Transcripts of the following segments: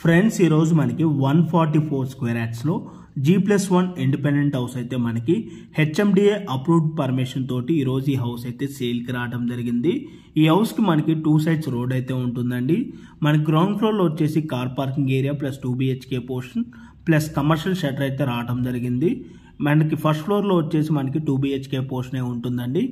Friends ఈ రోజు మనకి 144 స్క్వేర్ యార్డ్స్ లో G+1 ఇండిపెండెంట్ హౌస్ అయితే మనకి HMDA అప్రూవ్డ్ పర్మిషన్ తోటి ఈ రోజు ఈ హౌస్ అయితే సేల్ కి రావడం జరిగింది। ఈ హౌస్ కి మనకి 2 సైడ్స్ రోడ్ అయితే ఉంటుందండి। మనకి గ్రౌండ్ ఫ్లోర్ లో వచ్చేసి car parking area plus 2 BHK portion plus commercial shutter అయితే రావడం జరిగింది। మనకి ఫస్ట్ ఫ్లోర్ లో వచ్చేసి మనకి 2 BHK పోర్షన్ ఉంటుందండి।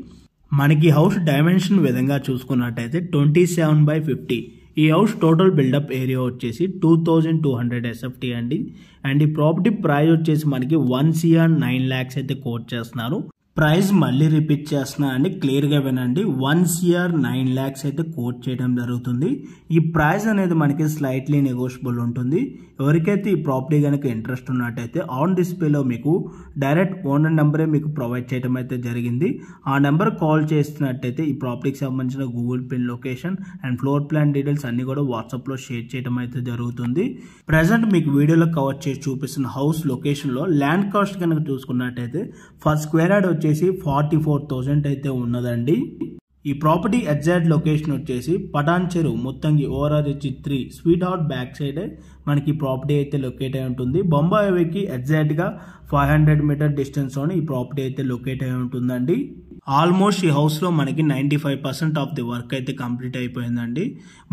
మనకి హౌస్ డైమెన్షన్ విధంగా చూసుకున్నట్టయితే 27/50। ఈ హౌస్ టోటల్ బిల్డప్ ఏరియా వచ్చేసి 2200 SFT అండి। అండ్ ఈ ప్రాపర్టీ ప్రైస్ వచ్చేసి మనకి 1 CR 9 lakhs అయితే కోట్ చేస్తున్నారు। ప్రైస్ మళ్ళీ రిపీట్ చేస్తున్నా అండి, క్లియర్ గా వినండి। 1 CR 9 lakhs అయితే కోట్ చేయడం జరుగుతుంది। ఈ ప్రైస్ అనేది మనకి స్లైట్లీ నెగోషియబుల్ ఉంటుంది। ఎవరికైతే ఈ ప్రాపర్టీ కనుక ఇంట్రెస్ట్ ఉన్నట్టయితే ఆన్ డిస్ప్లేలో మీకు డైరెక్ట్ ఓనర్ నెంబరే మీకు ప్రొవైడ్ చేయడం అయితే జరిగింది। ఆ నెంబర్ కాల్ చేస్తున్నట్టయితే ఈ ప్రాపర్టీకి సంబంధించిన Google pin location and floor plan details అన్ని కూడా వాట్సాప్ లో షేర్ చేయడం అయితే జరుగుతుంది। ప్రెసెంట్ మీకు వీడియోలో కవర్ చేసి చూపిస్తున్న హౌస్ లొకేషన్ లో ల్యాండ్ కాస్ట్ కనుక చూసుకున్నట్టయితే ఫర్ స్క్వేర్ యార్డ్ వచ్చేసి 44,000 అయితే ఉన్నదండి। ఈ ప్రాపర్టీ ఎగ్జాక్ట్ లొకేషన్ వచ్చేసి పటాన్ చెరువు ముత్తంగి ఓఆర్ఆర్హెచ్ 3 స్వీట్ హార్ట్ బ్యాక్ సైడ్ మనకి ప్రాపర్టీ అయితే లొకేట్ అయి ఉంటుంది। బొంబాయి హైవేకి ఎగ్జాక్ట్ గా 500 మీటర్ డిస్టెన్స్ లోనే ఈ ప్రాపర్టీ అయితే లొకేట్ అయి ఉంటుందండి। ఆల్మోస్ట్ ఈ హౌస్ లో మనకి 95% ఆఫ్ ది వర్క్ అయితే కంప్లీట్ అయిపోయిందండి।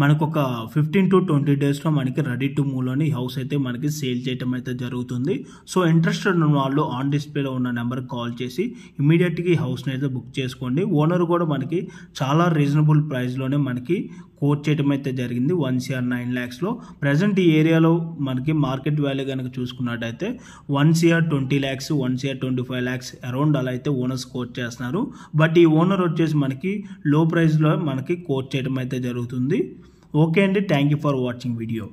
మనకు ఒక 15 to 20 days లో మనకి రెడీ టు మూవ్ లోని ఈ హౌస్ అయితే మనకి సేల్ చేయడం అయితే జరుగుతుంది। సో ఇంట్రెస్టెడ్ ఉన్న వాళ్ళు ఆన్ డిస్ప్లేలో ఉన్న నెంబర్ కాల్ చేసి ఇమీడియట్ గా ఈ హౌస్ అయితే బుక్ చేసుకోండి। ఓనర్ కూడా మనకి చాలా రీజనబుల్ ప్రైస్ లోనే మనకి కోట్ చేయడం అయితే జరిగింది 1 CR 9 lakhs లో। ప్రెసెంట్ ఈ ఏరియాలో మనకి మార్కెట్ వాల్యూ కనుక చూసుకున్నట్టయితే 1 CR 20 lakhs 1 CR 25 lakhs around అలా అయితే ఓనర్స్ కోట్ చేస్తున్నారు। బట్ ఈ ఓనర్ వచ్చేసి మనకి లో ప్రైస్ లో మనకి కోట్ చేయడం అయితే జరుగుతుంది। ఓకే అండి, thank you for watching video.